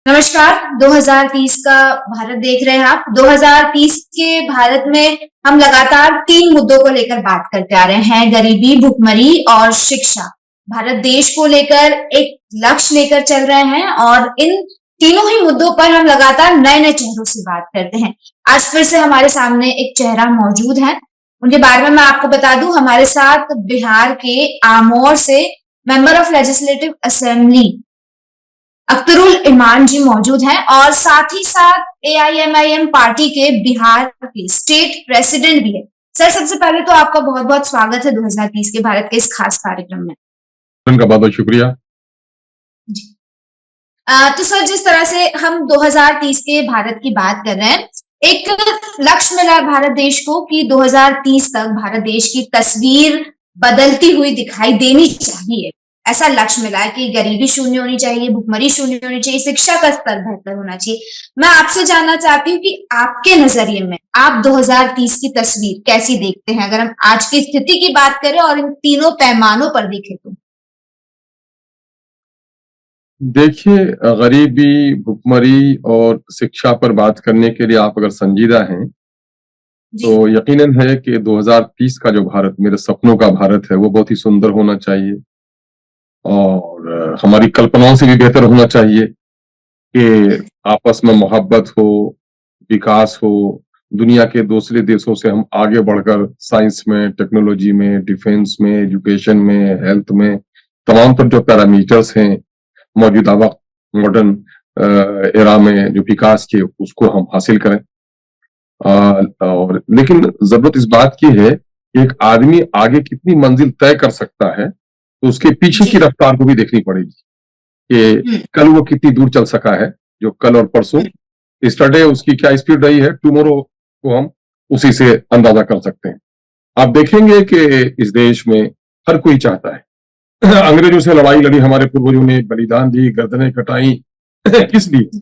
नमस्कार। 2030 का भारत देख रहे हैं आप। 2030 के भारत में हम लगातार 3 मुद्दों को लेकर बात करते आ रहे हैं, गरीबी, भुखमरी और शिक्षा। भारत देश को लेकर एक लक्ष्य लेकर चल रहे हैं और इन तीनों ही मुद्दों पर हम लगातार नए-नए चेहरों से बात करते हैं। आज फिर से हमारे सामने एक चेहरा मौजूद है। उनके बारे में मैं आपको बता दूं, हमारे साथ बिहार के आमोर से member of legislative assembly Akhtarul Iman ji मौजूद हैं और साथ ही साथ एआईएमआईएम पार्टी के बिहार के स्टेट प्रेसिडेंट भी है। सर, सबसे पहले तो आपका बहुत बहुत स्वागत है 2030 के भारत के इस खास कार्यक्रम में। उनका बहुत बहुत शुक्रिया जी। तो सर, जिस तरह से हम 2030 के भारत की बात कर रहे हैं, एक लक्ष्य मिला है भारत देश को कि 2030 तक भारत देश की तस्वीर बदलती हुई दिखाई देनी चाहिए। ऐसा लक्ष्य मिला है कि गरीबी शून्य होनी चाहिए, भुखमरी शून्य होनी चाहिए, शिक्षा का स्तर बेहतर होना चाहिए। मैं आपसे जानना चाहती हूँ कि आपके नजरिए में आप 2030 की तस्वीर कैसी देखते हैं, अगर हम आज की स्थिति की बात करें और इन तीनों पैमानों पर देखें तो? देखिए, गरीबी, भुखमरी और शिक्षा पर बात करने के लिए आप अगर संजीदा हैं जी। तो यकीनन है कि 2030 का जो भारत, मेरे सपनों का भारत है, वो बहुत ही सुंदर होना चाहिए और हमारी कल्पनाओं से भी बेहतर होना चाहिए कि आपस में मोहब्बत हो, विकास हो, दुनिया के दूसरे देशों से हम आगे बढ़कर साइंस में, टेक्नोलॉजी में, डिफेंस में, एजुकेशन में, हेल्थ में, तमाम तर जो पैरामीटर्स हैं मौजूदा वक्त मॉडर्न एरा में जो विकास के उसको हम हासिल करें। और लेकिन जरूरत इस बात की है कि एक आदमी आगे कितनी मंजिल तय कर सकता है, तो उसके पीछे की रफ्तार को भी देखनी पड़ेगी कि कल वो कितनी दूर चल सका है। जो कल और परसों यस्टरडे उसकी क्या स्पीड रही है, टुमारो को हम उसी से अंदाजा कर सकते हैं। आप देखेंगे कि इस देश में हर कोई चाहता है अंग्रेजों से लड़ाई लड़ी, हमारे पूर्वजों ने बलिदान दी, गर्दनें कटाई किस लिए?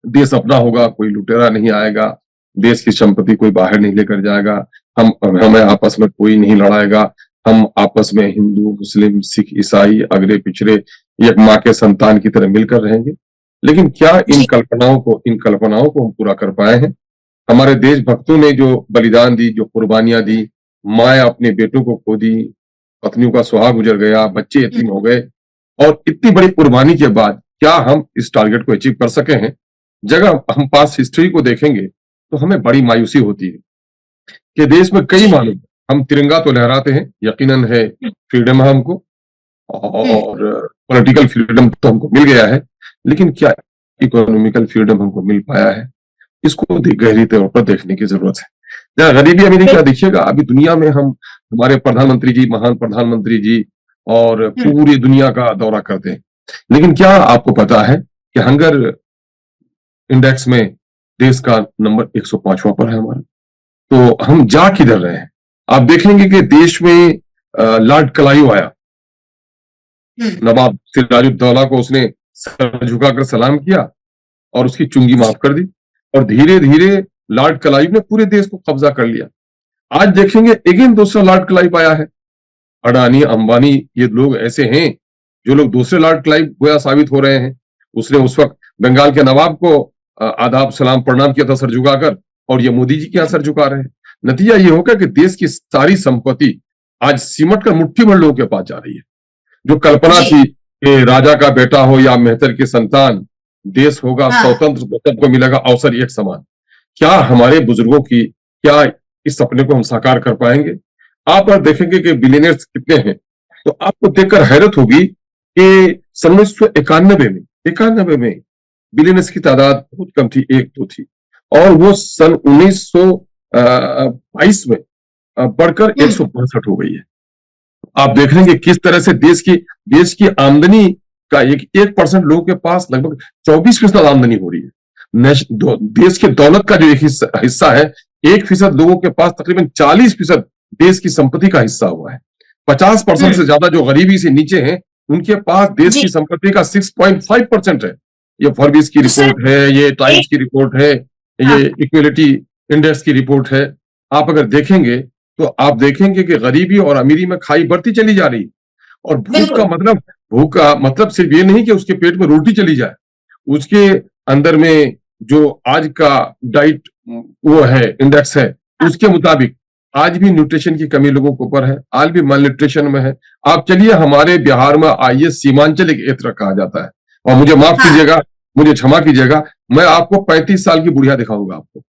देश अपना होगा, कोई लुटेरा नहीं आएगा, देश की संपत्ति कोई बाहर नहीं लेकर जाएगा, हम हमें आपस में कोई नहीं लड़ाएगा, हम आपस में हिंदू, मुस्लिम, सिख, ईसाई, अगड़े पिछड़े एक माँ के संतान की तरह मिलकर रहेंगे। लेकिन क्या इन कल्पनाओं को हम पूरा कर पाए हैं? हमारे देशभक्तों ने जो बलिदान दी, जो कुर्बानियां दी, माए अपने बेटों को खो दी, पत्नियों का सुहाग गुजर गया, बच्चे यतीम हो गए, और इतनी बड़ी कुर्बानी के बाद क्या हम इस टारगेट को अचीव कर सके हैं? जगह हम पास हिस्ट्री को देखेंगे तो हमें बड़ी मायूसी होती है कि देश में कई मामले हम तिरंगा तो लहराते हैं, यकीनन है फ्रीडम है हमको और पॉलिटिकल फ्रीडम तो हमको मिल गया है, लेकिन क्या इकोनॉमिकल फ्रीडम हमको मिल पाया है? इसको गहरी तौर पर देखने की जरूरत है। जहाँ गरीबी अमीरी क्या देखिएगा, अभी दुनिया में हम, हमारे प्रधानमंत्री जी, महान प्रधानमंत्री जी और पूरी दुनिया का दौरा करते हैं, लेकिन क्या आपको पता है कि हंगर इंडेक्स में देश का नंबर 105वां पर है हमारा? तो हम जा किधर रहे हैं? आप देखेंगे कि देश में लॉर्ड क्लाइव आया, नवाब सिराजुद्दौला को उसने सर झुकाकर सलाम किया और उसकी चुंगी माफ कर दी, और धीरे धीरे लॉर्ड क्लाइव ने पूरे देश को कब्जा कर लिया। आज देखेंगे अगेन दूसरा लॉर्ड क्लाइव आया है। अडानी, अंबानी, ये लोग ऐसे हैं जो लोग दूसरे लॉर्ड क्लाइव गोया साबित हो रहे हैं। उसने उस वक्त बंगाल के नवाब को आदाब सलाम प्रणाम किया था सर झुकाकर, और ये मोदी जी के यहाँ सर झुका रहे हैं। नतीजा ये होगा कि देश की सारी संपत्ति आज सिमट कर मुट्ठी भर लोगों के पास जा रही है। जो कल्पना थी कि राजा का बेटा हो या मेहतर की संतान, देश होगा स्वतंत्र, तो सबको मिलेगा अवसर एक समान, क्या हमारे बुजुर्गों की, क्या इस सपने को हम साकार कर पाएंगे? आप और देखेंगे कि बिलियनर्स कितने हैं, तो आपको देखकर हैरत होगी कि 1991 में बिलियनर्स की तादाद बहुत कम थी, एक दो थी, और वो सन 1922 में बढ़कर 162 हो गई है। आप देख लेंगे किस तरह से देश की आमदनी का 1% लोगों के पास लगभग 24% आमदनी हो रही है। देश के दौलत का जो एक हिस्सा है, 1% लोगों के पास तकरीबन 40% देश की संपत्ति का हिस्सा हुआ है। 50% से ज्यादा जो गरीबी से नीचे हैं, उनके पास देश की संपत्ति का 6.5% है। ये फॉर्ब्स की रिपोर्ट है, ये टाइम्स की रिपोर्ट है, ये इक्वलिटी इंडेक्स की रिपोर्ट है। आप अगर देखेंगे तो आप देखेंगे कि गरीबी और अमीरी में खाई बढ़ती चली जा रही, और भूख का मतलब सिर्फ ये नहीं कि उसके पेट में रोटी चली जाए, उसके अंदर में जो आज का डाइट वो है, इंडेक्स है, उसके मुताबिक आज भी न्यूट्रिशन की कमी लोगों के ऊपर है, आज भी माल न्यूट्रिशन में है। आप चलिए, हमारे बिहार में आइए, सीमांचल एक क्षेत्र कहा जाता है, और मुझे माफ हाँ, कीजिएगा, मुझे क्षमा कीजिएगा, मैं आपको 35 साल की बुढ़िया दिखाऊंगा आपको,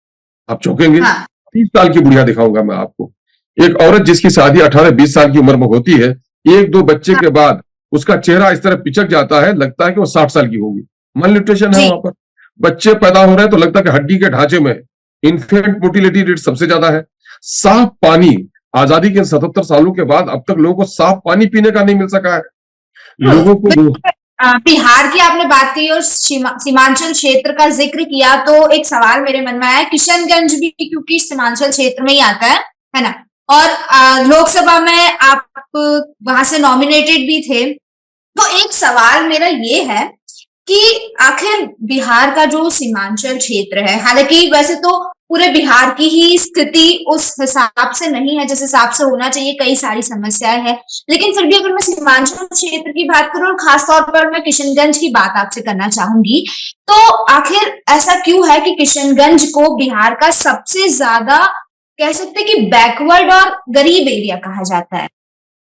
आप चौंकेंगे। हाँ, 30 साल की बुढ़िया दिखाऊंगा मैं आपको। एक औरत जिसकी शादी 18-20 साल की उम्र में होती है, एक दो बच्चे हाँ, के बाद उसका चेहरा इस तरह पिचक जाता है, लगता है कि वो 60 साल की होगी। माल न्यूट्रिशन है जी, वहां पर। बच्चे पैदा हो रहे हैं तो लगता है कि हड्डी के ढांचे में। इन्फेंट मोटिलिटी रेट सबसे ज्यादा है। साफ पानी, आजादी के 77 सालों के बाद अब तक लोगों को साफ पानी पीने का नहीं मिल सका है। लोगों को बिहार की आपने बात की और सीमांचल क्षेत्र का जिक्र किया, तो एक सवाल मेरे मन में आया। किशनगंज भी क्योंकि सीमांचल क्षेत्र में ही आता है ना? और लोकसभा में आप वहां से नॉमिनेटेड भी थे, तो एक सवाल मेरा ये है कि आखिर बिहार का जो सीमांचल क्षेत्र है, हालांकि वैसे तो पूरे बिहार की ही स्थिति उस हिसाब से नहीं है जिस हिसाब से होना चाहिए, कई सारी समस्याएं हैं, लेकिन फिर भी अगर मैं सीमांचल क्षेत्र की बात करूं और खासतौर पर मैं किशनगंज की बात आपसे करना चाहूंगी, तो आखिर ऐसा क्यों है कि किशनगंज को बिहार का सबसे ज्यादा कह सकते हैं कि बैकवर्ड और गरीब एरिया कहा जाता है?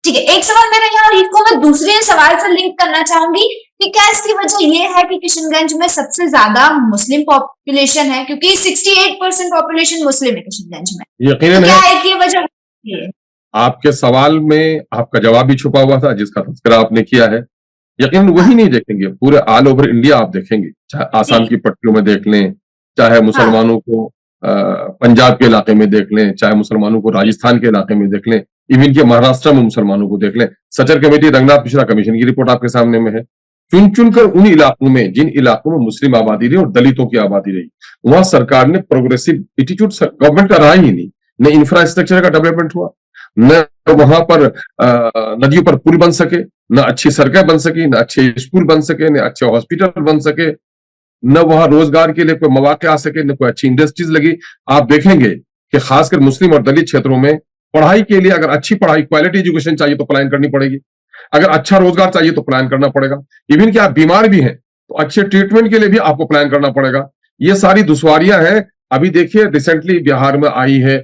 ठीक है, एक सवाल मेरा यहाँ, इसको मैं दूसरे सवाल से लिंक करना चाहूंगी कि क्या इसकी वजह ये है कि किशनगंज में सबसे ज्यादा मुस्लिम पॉपुलेशन है, क्योंकि 68% पॉपुलेशन मुस्लिम है किशनगंज में, तो यकीनन क्या है। एक ये वजह है? आपके सवाल में आपका जवाब भी छुपा हुआ था जिसका तज़किरा आपने किया है। यकीनन वही हाँ, नहीं देखेंगे, पूरे ऑल ओवर इंडिया आप देखेंगे, चाहे आसाम जी, की पट्टियों में देख लें, चाहे हाँ, मुसलमानों को पंजाब के इलाके में देख लें, चाहे मुसलमानों को राजस्थान के इलाके में देख लें, इवन के महाराष्ट्र में मुसलमानों को देख लें। सचर कमेटी, रंगनाथ मिश्रा कमीशन की रिपोर्ट आपके सामने में है। चुन चुनकर उन इलाकों में, जिन इलाकों में मुस्लिम आबादी रही और दलितों की आबादी रही, वहां सरकार ने प्रोग्रेसिव एटीट्यूड गवर्नमेंट का रहा ही नहीं। न इंफ्रास्ट्रक्चर का डेवलपमेंट हुआ, न वहां पर नदियों पर पुल बन सके, न अच्छी सड़कें बन सकी, न अच्छे स्कूल बन सके, न अच्छे हॉस्पिटल बन सके, न वहां रोजगार के लिए कोई मौके आ सके, न कोई अच्छी इंडस्ट्रीज लगी। आप देखेंगे कि खासकर मुस्लिम और दलित क्षेत्रों में पढ़ाई के लिए, अगर अच्छी पढ़ाई, क्वालिटी एजुकेशन चाहिए तो प्लान करनी पड़ेगी, अगर अच्छा रोजगार चाहिए तो प्लान करना पड़ेगा, इवन कि आप बीमार भी हैं तो अच्छे ट्रीटमेंट के लिए भी आपको प्लान करना पड़ेगा। ये सारी दुश्वारियां हैं। अभी देखिए, रिसेंटली बिहार में आई है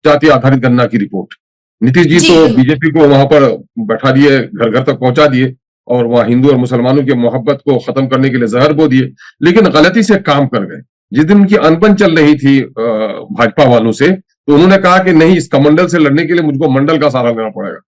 जाति आधारित गणना की रिपोर्ट। नीतीश जी जी, तो बीजेपी को वहां पर बैठा दिए, घर घर तक पहुंचा दिए, और वहां हिंदू और मुसलमानों की मोहब्बत को खत्म करने के लिए जहर बो दिए, लेकिन गलती से काम कर गए। जिस दिन उनकी अनबन चल रही थी भाजपा वालों से, तो उन्होंने कहा कि नहीं, इस कमंडल से लड़ने के लिए मुझको मंडल का सहारा लेना पड़ेगा,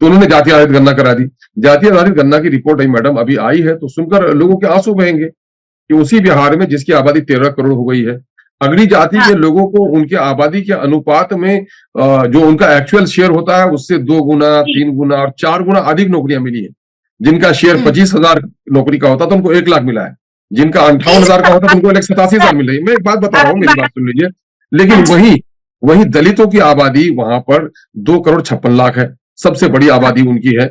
तो उन्होंने जाति आधारित गणना करा दी। जाति आधारित गणना की रिपोर्ट आई मैडम, अभी आई है, तो सुनकर लोगों के आंसू बहेंगे कि उसी बिहार में जिसकी आबादी 13 करोड़ हो गई है, अगली जाति हाँ, के लोगों को उनके आबादी के अनुपात में जो उनका एक्चुअल शेयर होता है उससे 2 गुना, जी, 3 गुना और 4 गुना अधिक नौकरियां मिली है। जिनका शेयर हम्म, 25,000 नौकरी का होता था उनको 1 लाख मिला है, जिनका एक 58,000 का होता था उनको 1,87,000 मिल रही है। मैं एक बात बता रहा हूँ, आपकी मेरी बात, बात सुन लीजिए। हाँ लेकिन जी, वही वही दलितों की आबादी वहां पर 2 करोड़ 56 लाख है, सबसे बड़ी हाँ, आबादी उनकी है,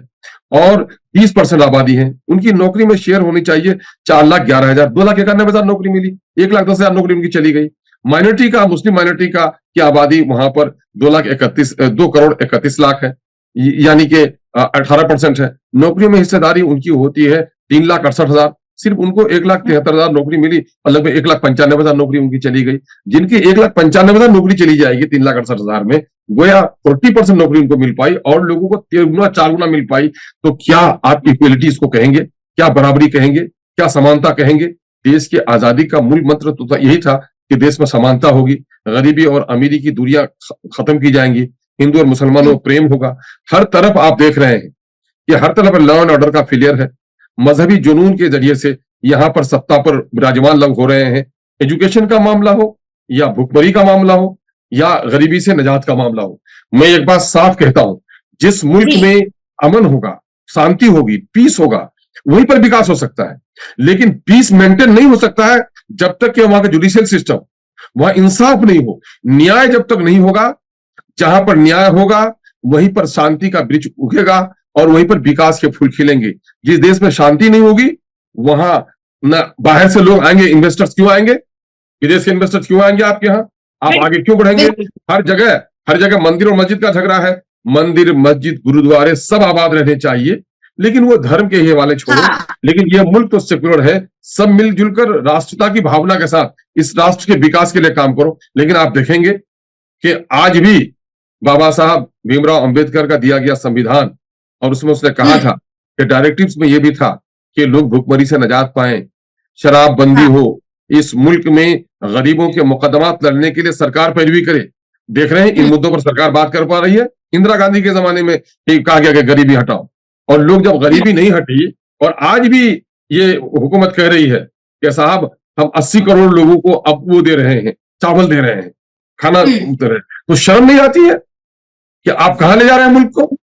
और 30% आबादी है। उनकी नौकरी में शेयर होनी चाहिए 4,11,000, 2,91,000 नौकरी मिली, 1,10,000 नौकरी उनकी चली गई। माइनॉरिटी का, मुस्लिम माइनॉरिटी का की आबादी वहां पर 2 करोड़ 31 लाख है, यानी कि 18% है। नौकरियों में हिस्सेदारी उनकी होती है 3,68,000, सिर्फ उनको 1,73,000 नौकरी मिली और लगभग 1,95,000 नौकरी उनकी चली गई। जिनकी 1,95,000 नौकरी चली जाएगी 3,68,000 में, गोया 40% नौकरी उनको मिल पाई और लोगों को 3 गुना 4 गुना मिल पाई। तो क्या आप इक्वलिटी इसको कहेंगे? क्या बराबरी कहेंगे? क्या समानता कहेंगे? देश की आजादी का मूल मंत्र तो यही था कि देश में समानता होगी, गरीबी और अमीरी की दूरियां खत्म की जाएंगी, हिंदू और मुसलमानों में प्रेम होगा। हर तरफ आप देख रहे हैं कि हर तरफ लॉ एंड ऑर्डर का फेलियर है। मजहबी जुनून के जरिए से यहां पर सत्ता पर विराजमान लोग हो रहे हैं। एजुकेशन का मामला हो, या भुखमरी का मामला हो, या गरीबी से निजात का मामला हो, मैं एक बात साफ कहता हूं, जिस मुल्क जी, में अमन होगा, शांति होगी, पीस होगा, वहीं पर विकास हो सकता है। लेकिन पीस मेंटेन नहीं हो सकता है जब तक कि वहां का जुडिशियल सिस्टम, वहां इंसाफ नहीं हो, न्याय जब तक नहीं होगा। जहां पर न्याय होगा वहीं पर शांति का वृक्ष उगेगा और वहीं पर विकास के फूल खिलेंगे। जिस देश में शांति नहीं होगी, वहां न बाहर से लोग आएंगे, इन्वेस्टर्स क्यों आएंगे, विदेश के इन्वेस्टर्स क्यों आएंगे आपके यहाँ, आप आगे क्यों बढ़ेंगे? बिल्कुल, हर जगह मंदिर और मस्जिद का झगड़ा है। मंदिर, मस्जिद, गुरुद्वारे सब आबाद रहने चाहिए, लेकिन वो धर्म के ही हवाले छोड़ो। हाँ। लेकिन ये मुल्क तो सेक्युलर है, सब मिलजुल कर राष्ट्रता की भावना के साथ इस राष्ट्र के विकास के लिए काम करो। लेकिन आप देखेंगे कि आज भी बाबा साहब भीमराव अंबेडकर का दिया गया संविधान, और उसमें उसने कहा था कि डायरेक्टिव्स में यह भी था कि लोग भुखमरी से निजात पाएं, शराबबंदी हाँ। हो, इस मुल्क में गरीबों के मुकदमात लड़ने के लिए सरकार पैरवी करे। देख रहे हैं इन मुद्दों पर सरकार बात कर पा रही है। इंदिरा गांधी के जमाने में कहा गया कि गरीबी हटाओ, और लोग जब गरीबी नहीं हटी, और आज भी ये हुकूमत कह रही है कि साहब हम 80 करोड़ लोगों को अब वो दे रहे हैं, चावल दे रहे हैं, खाना दे रहे हैं, तो शर्म नहीं आती है कि आप कहां ले जा रहे हैं मुल्क को?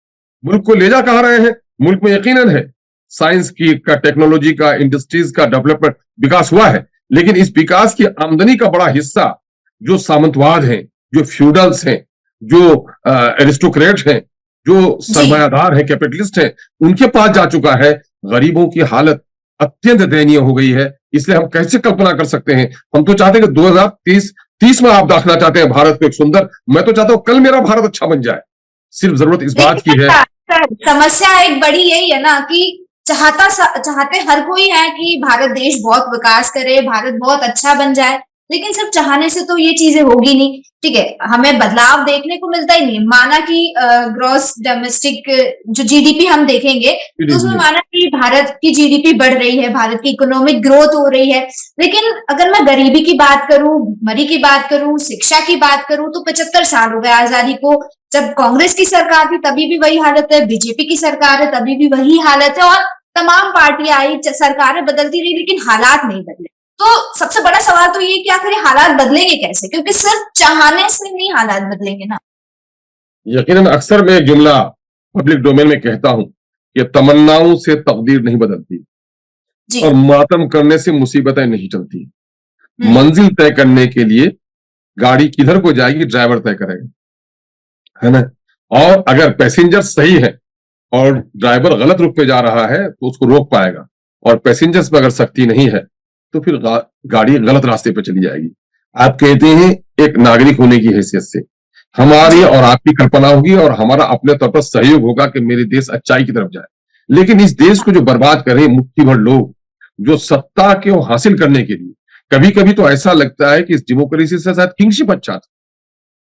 मुल्क को ले जा कहां रहे हैं? मुल्क में यकीनन है साइंस की का, टेक्नोलॉजी का, इंडस्ट्रीज का डेवलपमेंट विकास हुआ है, लेकिन इस विकास की आमदनी का बड़ा हिस्सा जो सामंतवाद हैं, जो फ्यूडल्स हैं, जो एरिस्टोक्रेट हैं, जो सरमायादार हैं, कैपिटलिस्ट हैं, उनके पास जा चुका है। गरीबों की हालत अत्यंत दयनीय हो गई है। इसलिए हम कैसे कल्पना कर सकते हैं? हम तो चाहते हैं कि 2030 में आप देखना चाहते हैं भारत को एक सुंदर, मैं तो चाहता हूं कल मेरा भारत अच्छा बन जाए। सिर्फ जरूरत इस बात की है। समस्या एक बड़ी यही है ना कि चाहते हर कोई है कि भारत देश बहुत विकास करे, भारत बहुत अच्छा बन जाए, लेकिन सिर्फ चाहने से तो ये चीजें होगी नहीं। ठीक है, हमें बदलाव देखने को मिलता ही नहीं। माना कि ग्रॉस डोमेस्टिक जो जीडीपी हम देखेंगे तो उसमें माना कि भारत की जीडीपी बढ़ रही है, भारत की इकोनॉमिक ग्रोथ हो रही है, लेकिन अगर मैं गरीबी की बात करूं, भुखमरी की बात करूं, शिक्षा की बात करूं, तो 75 साल हो गए आजादी को। जब कांग्रेस की सरकार थी तभी भी वही हालत है, बीजेपी की सरकार है तभी भी वही हालत है, और तमाम पार्टियां आई, सरकारें बदलती रही, लेकिन हालात नहीं बदले। तो सबसे बड़ा सवाल तो ये कि आखिर हालात बदलेंगे कैसे? क्योंकि सिर्फ चाहने से नहीं हालात बदलेंगे ना। यकीनन अक्सर मैं एक जुमला पब्लिक डोमेन में कहता हूं कि तमन्नाओं से तकदीर नहीं बदलती, और मातम करने से मुसीबतें नहीं चलती। मंजिल तय करने के लिए गाड़ी किधर को जाएगी ड्राइवर तय करेगा, है ना? और अगर पैसेंजर सही है और ड्राइवर गलत रुख पे जा रहा है तो उसको रोक पाएगा, और पैसेंजर्स में अगर सख्ती नहीं है तो फिर गाड़ी गलत रास्ते पे चली जाएगी। आप कहते हैं एक नागरिक होने की हैसियत से हमारी और आपकी कल्पना होगी और हमारा अपने तौर पर सहयोग होगा कि मेरे देश अच्छाई की तरफ जाए, लेकिन इस देश को जो बर्बाद कर रहे मुट्ठी भर लोग, जो सत्ता को हासिल करने के लिए, कभी कभी तो ऐसा लगता है कि इस डेमोक्रेसी से शायद किंगशिप अच्छा था।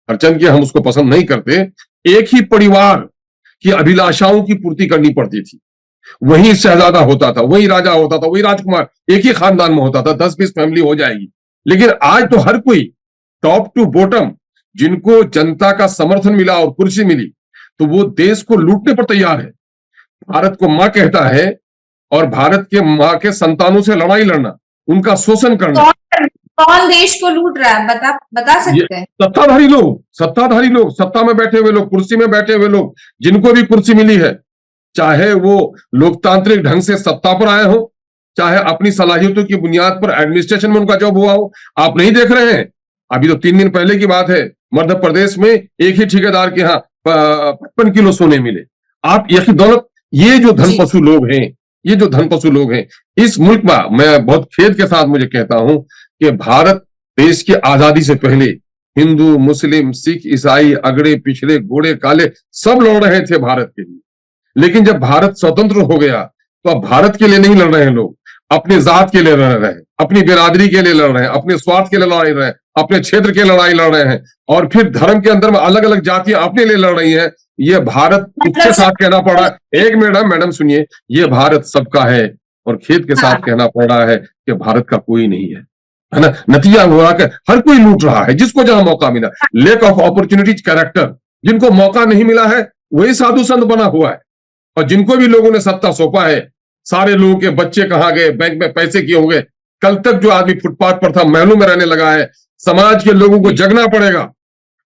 हरचंद के हम उसको पसंद नहीं करते। एक ही परिवार की अभिलाषाओं की पूर्ति करनी पड़ती थी, वही शहजादा होता था, वही राजा होता था, वही राजकुमार एक ही खानदान में होता था, 10-20 फैमिली हो जाएगी। लेकिन आज तो हर कोई टॉप टू बॉटम, जिनको जनता का समर्थन मिला और कुर्सी मिली, तो वो देश को लूटने पर तैयार है। भारत को मां कहता है, और भारत के मां के संतानों से लड़ाई लड़ना, उनका शोषण करना। कौन देश को लूट रहा है बता सकते हैं? सत्ताधारी लोग, सत्ता में बैठे हुए लोग, कुर्सी में बैठे हुए लोग, जिनको भी कुर्सी मिली है, चाहे वो लोकतांत्रिक ढंग से सत्ता पर आए हो, चाहे अपनी सलाहियतों की बुनियाद पर एडमिनिस्ट्रेशन में उनका जॉब हुआ हो। आप नहीं देख रहे हैं, अभी तो 3 दिन पहले की बात है, मध्य प्रदेश में एक ही ठेकेदार के यहाँ 55 किलो सोने मिले। आप यही दौलत, ये जो धनपशु लोग हैं, ये जो धनपशु लोग हैं इस मुल्क में, मैं बहुत खेद के साथ मुझे कहता हूं कि भारत देश की आजादी से पहले हिंदू, मुस्लिम, सिख, ईसाई, अगड़े, पिछड़े, गोरे, काले सब लड़ रहे थे भारत के लिए। लेकिन जब भारत स्वतंत्र हो गया तो अब भारत के लिए नहीं लड़ रहे हैं लोग, अपने जात के लिए लड़ रहे हैं, अपनी बिरादरी के लिए लड़ रहे हैं, अपने स्वार्थ के लिए लड़ाई लड़ रहे हैं, अपने क्षेत्र के लड़ाई लड़ रहे हैं, और फिर धर्म के अंदर में अलग अलग जातियां अपने लिए लड़ रही हैं। ये भारत के साथ कहना पड़ रहा है, एक मैडम सुनिए, ये भारत सबका है, और खेद के साथ कहना पड़ रहा है कि भारत का कोई नहीं है ना? नतीजा हुआ कि हर कोई लूट रहा है, जिसको जहां मौका मिला। लेक ऑफ अपॉर्चुनिटीज कैरेक्टर, जिनको मौका नहीं मिला है वही साधु संत बना हुआ है, और जिनको भी लोगों ने सत्ता सौंपा है, सारे लोगों के बच्चे कहां गए, बैंक में पैसे किए होंगे। कल तक जो आदमी फुटपाथ पर था, महलों में रहने लगा है। समाज के लोगों को जगना पड़ेगा,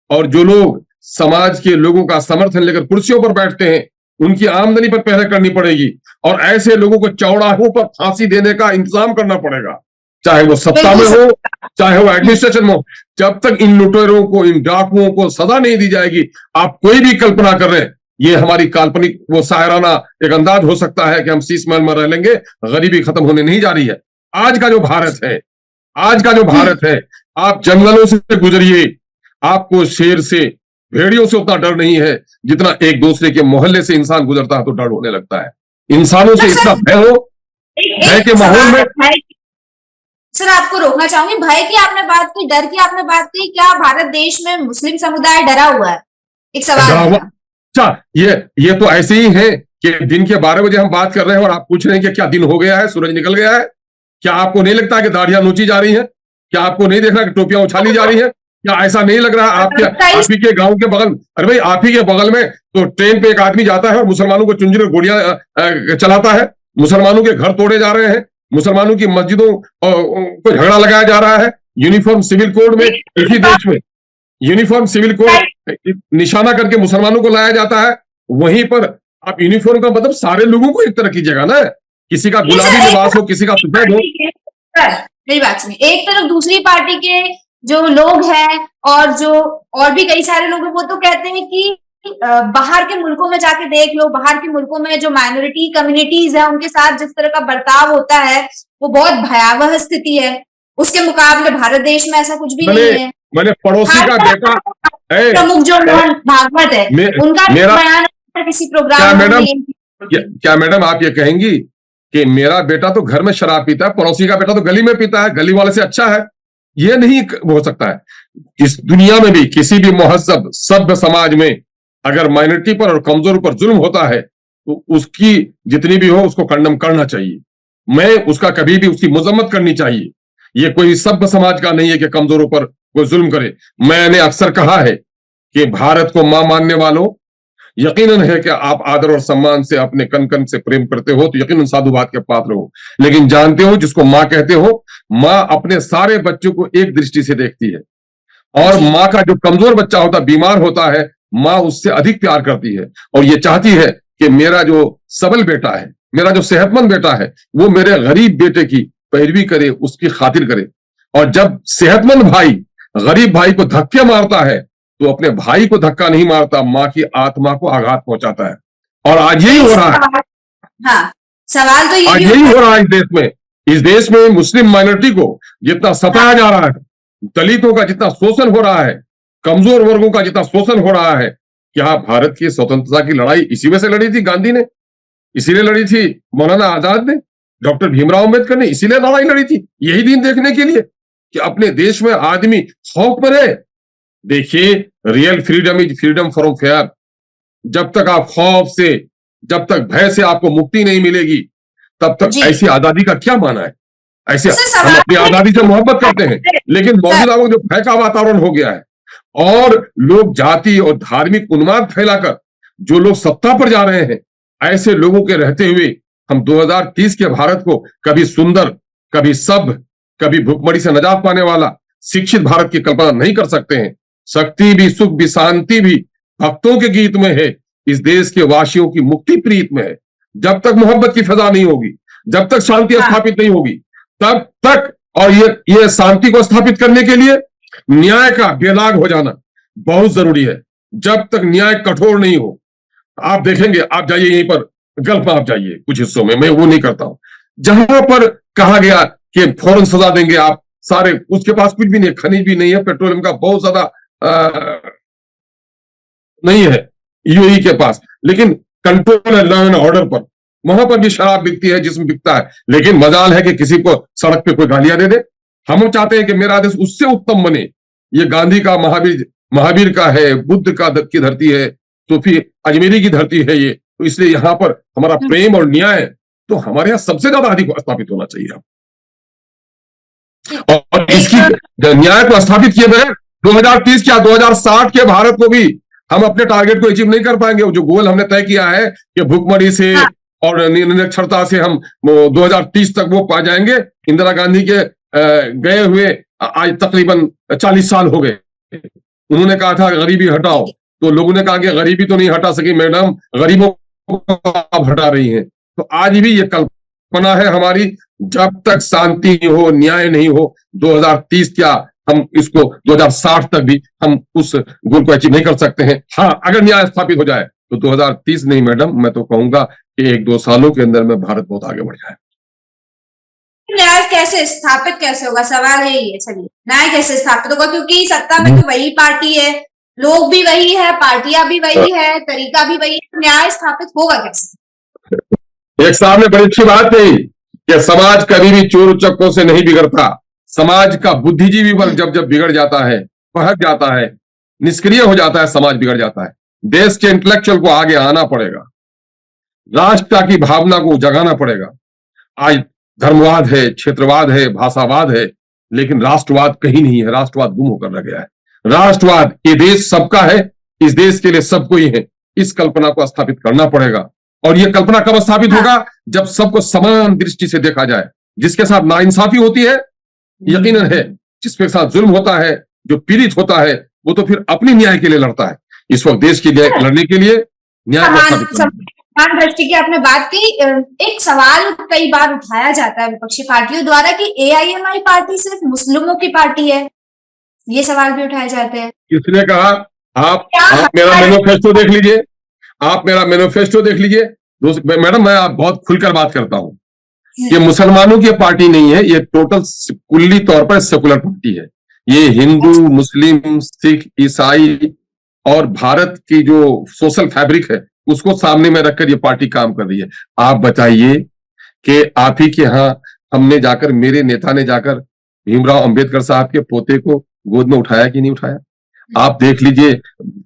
और जो लोग समाज के लोगों का समर्थन लेकर कुर्सियों पर बैठते हैं, उनकी आमदनी पर पहल करनी पड़ेगी, और ऐसे लोगों को चौराहों पर फांसी देने का इंतजाम करना पड़ेगा, चाहे वो सत्ता में हो, चाहे वो एडमिनिस्ट्रेशन में हो। जब तक इन लुटेरों को, इन डाकुओं को सजा नहीं दी जाएगी, आप कोई भी कल्पना कर रहे हैं, ये हमारी काल्पनिक वो शायराना एक अंदाज हो सकता है कि हम शीश महल में रह लेंगे, गरीबी खत्म होने नहीं जा रही है। आज का जो भारत है, आप जंगलों से गुजरिए, आपको शेर से, भेड़ियों से उतना डर नहीं है जितना एक दूसरे के मोहल्ले से इंसान गुजरता है तो डर होने लगता है। इंसानों से इतना भय हो, भय के माहौल में। सर आपको रोकना चाहूंगी, भय की आपने बात की, डर की आपने बात की, क्या भारत देश में मुस्लिम समुदाय डरा हुआ है? एक सवाल डरा हुआ? मेरा। अच्छा, ये तो ऐसे ही है कि दिन के 12 बजे हम बात कर रहे हैं और आप पूछ रहे हैं कि क्या दिन हो गया है, सूरज निकल गया है? क्या आपको नहीं लगता कि दाढ़ियां नोची जा रही हैं? क्या आपको नहीं देख रहा कि टोपियां उछाली जा रही हैं? क्या ऐसा नहीं लग रहा आप ही के गांव के बगल, अरे भाई आप ही के बगल में तो ट्रेन पे एक आदमी जाता है और मुसलमानों को चुंझ और गोलियां चलाता है, मुसलमानों के घर तोड़े जा रहे हैं, मुसलमानों की मस्जिदों को झगड़ा लगाया जा रहा है, यूनिफॉर्म सिविल कोड में, इसी देश में यूनिफॉर्म सिविल कोड निशाना करके मुसलमानों को लाया जाता है। वहीं पर आप यूनिफॉर्म का मतलब सारे लोगों को एक तरह कीजिएगा ना, किसी का गुलाबी लिबास हो, किसी का सफेद हो। मेरी बात सुनिए, एक तरफ दूसरी पार्टी के जो लोग हैं और भी कई सारे लोग हैं, वो तो कहते हैं कि बाहर के मुल्कों में जाके देख लो, बाहर के मुल्कों में जो माइनॉरिटी कम्युनिटीज है उनके साथ जिस तरह का बर्ताव होता है वो बहुत भयावह स्थिति है, उसके मुकाबले भारत देश में ऐसा कुछ भी नहीं है। मैंने पड़ोसी का बेटा, प्रमुख जो भागवत है उनका बयान किसी प्रोग्राम में। क्या मैडम आप ये कहेंगी कि मेरा बेटा तो घर में शराब पीता है, पड़ोसी का बेटा तो गली में पीता है, गली वाले से अच्छा है? ये नहीं हो सकता है। इस दुनिया में भी किसी भी महजब सभ्य समाज में अगर माइनॉरिटी पर और कमजोर पर जुल्म होता है तो उसकी जितनी भी हो उसको कंडम करना चाहिए। मैं उसका कभी भी उसकी मजम्मत करनी चाहिए। ये कोई सभ्य समाज का नहीं है कि कमजोरों पर कोई जुल्म करे। मैंने अक्सर कहा है कि भारत को मां मानने वालों, यकीनन है कि आप आदर और सम्मान से अपने कन कन से प्रेम करते हो तो यकीनन साधुवाद के पात्र हो, लेकिन जानते हो जिसको मां कहते हो, मां अपने सारे बच्चों को एक दृष्टि से देखती है और मां का जो कमजोर बच्चा होता, बीमार होता है, मां उससे अधिक प्यार करती है और ये चाहती है कि मेरा जो सबल बेटा है, मेरा जो सेहतमंद बेटा है, वो मेरे गरीब बेटे की पैरवी करे, उसकी खातिर करे। और जब सेहतमंद भाई गरीब भाई को धक्के मारता है तो अपने भाई को धक्का नहीं मारता, मां की आत्मा को आघात पहुंचाता है। और आज यही हो रहा है। हाँ, सवाल तो ये आज यही हो रहा है इस देश में। इस देश में मुस्लिम माइनॉरिटी को जितना सताया जा रहा है, दलितों का जितना शोषण हो रहा है, कमजोर वर्गों का जितना शोषण हो रहा है, क्या भारत की स्वतंत्रता की लड़ाई इसी में से लड़ी थी गांधी ने? इसीलिए लड़ी थी मौलाना आजाद ने, डॉक्टर भीमराव अम्बेडकर ने इसीलिए लड़ाई लड़ी थी, यही दिन देखने के लिए कि अपने देश में आदमी खौफ में रहे। देखिए, real freedom is freedom from fair. जब तक आप खौफ से, जब तक भय से आपको मुक्ति नहीं मिलेगी, तब तक ऐसी आजादी का क्या माना है? ऐसे हम अपनी आजादी से मोहब्बत करते हैं, लेकिन मौजूदा वक्त जो भय का वातावरण हो गया है और लोग जाति और धार्मिक उन्माद फैलाकर जो लोग सत्ता पर जा रहे हैं, ऐसे लोगों के रहते हुए हम 2030 के भारत को कभी सुंदर, कभी सभ्य, कभी भूखमरी से निजात पाने वाला शिक्षित भारत की कल्पना नहीं कर सकते हैं। शक्ति भी, सुख भी, शांति भी भक्तों के गीत में है, इस देश के वासियों की मुक्ति प्रीत में है। जब तक मोहब्बत की फजा नहीं होगी, जब तक शांति स्थापित नहीं होगी, तब तक, और ये शांति को स्थापित करने के लिए न्याय का बेदाग हो जाना बहुत जरूरी है। जब तक न्याय कठोर नहीं हो, आप देखेंगे, आप जाइए यहीं पर गल्फ में, आप जाइए कुछ हिस्सों में, मैं वो नहीं करता हूं, जहां पर कहा गया कि फौरन सजा देंगे आप सारे, उसके पास कुछ भी नहीं है, खनिज भी नहीं है, पेट्रोलियम का बहुत ज्यादा नहीं है यूएई के पास, लेकिन कंट्रोल है लॉ एंड ऑर्डर पर। वहां पर भी शराब बिकती है, जिसमें बिकता है, लेकिन मजाल है कि किसी को सड़क पे कोई गालियां दे दे। हम चाहते हैं कि मेरा देश उससे उत्तम बने। ये गांधी का, महावीर का है, बुद्ध का की धरती है, तो फिर अजमेरी की धरती है ये, तो इसलिए यहां पर हमारा प्रेम और न्याय तो हमारे यहां सबसे ज्यादा अधिक स्थापित होना चाहिए। और इसकी न्याय को स्थापित किए बगैर 2030 क्या 2060 के भारत को भी हम अपने टारगेट को अचीव नहीं कर पाएंगे। जो गोल हमने तय किया है कि भूखमरी से और निरक्षरता से हम 2030 तक वो पा जाएंगे। इंदिरा गांधी के गए हुए आज तकरीबन 40 साल हो गए। उन्होंने कहा था गरीबी हटाओ, तो लोगों ने कहा कि गरीबी तो नहीं हटा सकी मैडम, गरीबों को आप हटा रही हैं। तो आज भी ये कल्पना है हमारी, जब तक शांति नहीं हो, न्याय नहीं हो, 2030 क्या हम इसको 2060 तक भी हम उस गोल को अचीव नहीं कर सकते हैं। हाँ, अगर न्याय स्थापित हो जाए तो 2030 नहीं मैडम, मैं तो कहूंगा कि 1-2 सालों के अंदर में भारत बहुत आगे बढ़ जाए। न्याय कैसे स्थापित कैसे होगा, सवाल यही है। चलिए, न्याय कैसे स्थापित होगा, क्योंकि सत्ता में तो वही पार्टी है, लोग भी वही है, पार्टियां भी वही है, तरीका भी वही है, न्याय स्थापित होगा कैसे? एक साहब ने बड़ी अच्छी बात कही कि समाज कभी भी चोर उचक्कों से नहीं बिगड़ता, समाज का बुद्धिजीवी वर्ग जब जब बिगड़ जाता है, बहक जाता है, निष्क्रिय हो जाता है, समाज बिगड़ जाता है। देश के इंटेलेक्चुअल को आगे आना पड़ेगा, राष्ट्र की भावना को जगाना पड़ेगा। आज धर्मवाद है, क्षेत्रवाद है, भाषावाद है, लेकिन राष्ट्रवाद कहीं नहीं है। राष्ट्रवाद गुम होकर रह गया है। राष्ट्रवाद, ये देश सबका है, इस देश के लिए सब कोई है, इस कल्पना को स्थापित करना पड़ेगा। और यह कल्पना कब स्थापित होगा? जब सबको समान दृष्टि से देखा जाए। जिसके साथ नाइंसाफी होती है, यकीनन है, जिसके साथ जुल्म होता है, जो पीड़ित होता है, वो तो फिर अपनी न्याय के लिए लड़ता है। इस वक्त देश के लिए लड़ने के लिए न्याय को स्थापित करना है। समान दृष्टि की आपने बात की। एक सवाल कई बार उठाया जाता है विपक्षी पार्टियों द्वारा कि एआईएमआई पार्टी सिर्फ मुस्लिमों की पार्टी है। ये सवाल भी उठाए जाते हैं। किसने कहा? आप मेरा मैनिफेस्टो देख लीजिए, आप मेरा मैनिफेस्टो देख लीजिए। मैडम, मैं आप बहुत खुलकर बात करता हूं। ये मुसलमानों की पार्टी नहीं है, ये टोटल कुल्ली तौर पर सेकुलर पार्टी है। ये हिंदू, मुस्लिम, सिख, ईसाई और भारत की जो सोशल फैब्रिक है उसको सामने में रखकर ये पार्टी काम कर रही है। आप बताइए कि आप ही के यहाँ हमने जाकर, मेरे नेता ने जाकर भीमराव अंबेडकर साहब के पोते को गोद में उठाया कि नहीं उठाया? आप देख लीजिए,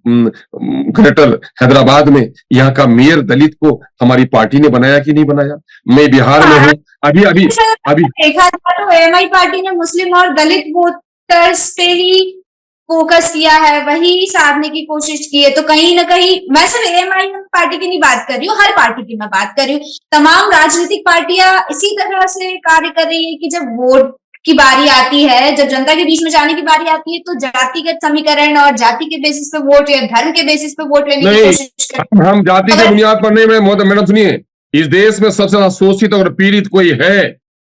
ग्रेटर हैदराबाद में यहाँ का मेयर दलित को हमारी पार्टी ने बनाया कि नहीं बनाया? मैं बिहार में हूँ, अभी देखा था तो एएमआई पार्टी ने मुस्लिम और दलित वोटर्स पे ही फोकस किया है, वही साधने की कोशिश की है। तो कहीं ना कहीं मैं सिर्फ एएमआई पार्टी की नहीं बात कर रही हूँ, हर पार्टी की मैं बात कर रही हूँ। तमाम राजनीतिक पार्टियां इसी तरह से कार्य कर रही है कि जब वोट की बारी आती है, जब जनता के बीच में जाने की बारी आती है, तो जातिगत समीकरण और जाति के बेसिस पे वोट या धर्म के बेसिस पे वोट लेने की कोशिश करते हैं। हम जाति की बुनियाद पर नहीं। मैडम सुनिए, इस देश में सबसे ज्यादा शोषित और पीड़ित कोई है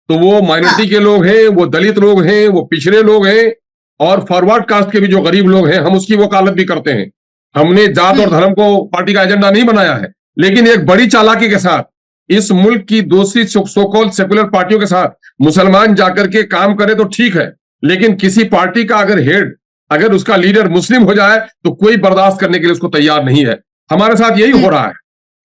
तो वो माइनॉरिटी के लोग हैं, वो दलित लोग हैं, वो पिछड़े लोग हैं और फॉरवर्ड कास्ट के भी जो गरीब लोग हैं। हम उसकी वकालत भी करते हैं। हमने जात और धर्म को पार्टी का एजेंडा नहीं बनाया है, लेकिन एक बड़ी चालाकी के साथ इस मुल्क की दूसरी सो-कॉल्ड सेकुलर पार्टियों के साथ मुसलमान जाकर के काम करे तो ठीक है, लेकिन किसी पार्टी का अगर हेड, अगर उसका लीडर मुस्लिम हो जाए तो कोई बर्दाश्त करने के लिए उसको तैयार नहीं है। हमारे साथ यही हो रहा है।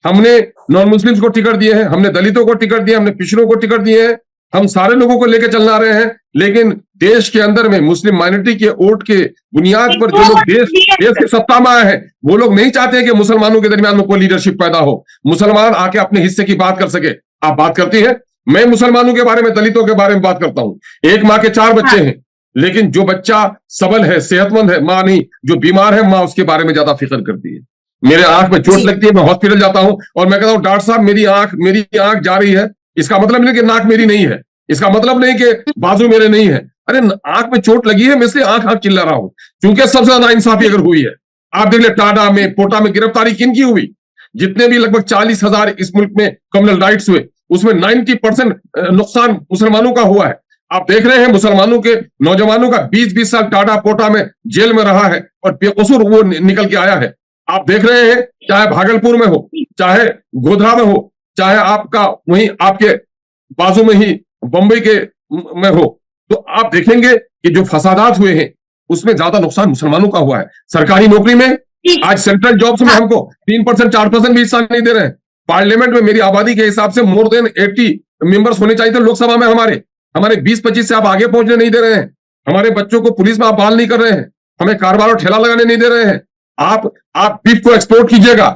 हमने नॉन मुस्लिम्स को टिकट दिए हैं, हमने दलितों को टिकट दिए, हमने पिछड़ों को टिकट दिए हैं, हम सारे लोगों को लेकर चलना रहे हैं। लेकिन देश के अंदर में मुस्लिम माइनॉरिटी के वोट के बुनियाद पर जो लोग देश की सत्ता में आए हैं, वो लोग नहीं चाहते कि मुसलमानों के दरमियान में कोई लीडरशिप पैदा हो, मुसलमान आके अपने हिस्से की बात कर सके। आप बात करती हैं, मैं मुसलमानों के बारे में, दलितों के बारे में बात करता हूं। एक माँ के 4 बच्चे हैं, लेकिन जो बच्चा सबल है, सेहतमंद है, माँ नहीं, जो बीमार है माँ, उसके बारे में ज्यादा फिक्र करती है। मेरे आंख में चोट लगती है, मैं हॉस्पिटल जाता हूं और मैं कहता हूं डॉक्टर साहब मेरी आंख जा रही है। इसका मतलब नहीं कि नाक मेरी नहीं है, इसका मतलब नहीं कि बाजू मेरे नहीं है। अरे आंख में चोट लगी है, मैं इसलिए आंख चिल्ला रहा हूं, क्योंकि सबसे ज्यादा इंसाफी अगर हुई है। आप देख ले टाटा में, कोटा में गिरफ्तारी किन की हुई? जितने भी लगभग 40,000 इस मुल्क में कम्युनल राइट्स हुए, उसमें 90% नुकसान मुसलमानों का हुआ है। आप देख रहे हैं मुसलमानों के नौजवानों का 20-20 साल टाटा पोटा में जेल में रहा है और बेकसूर वो निकल के आया है। आप देख रहे हैं, चाहे भागलपुर में हो, चाहे गोधरा में हो, चाहे आपका वहीं आपके बाजू में ही बंबई के में हो, तो आप देखेंगे कि जो फसादात हुए हैं उसमें ज्यादा नुकसान मुसलमानों का हुआ है। सरकारी नौकरी में आज सेंट्रल जॉब्स में हमको 3%, 4% भी हिस्सा नहीं दे रहे हैं। पार्लियामेंट में मेरी आबादी के हिसाब से मोर देन 80 मेंबर्स होने चाहिए थे। लोकसभा में हमारे 20-25 से आप आगे पहुंचने नहीं दे रहे हैं। हमारे बच्चों को पुलिस में आप बहाल नहीं कर रहे हैं। हमें कारोबार और ठेला लगाने नहीं दे रहे हैं। आप बीफ को एक्सपोर्ट कीजिएगा।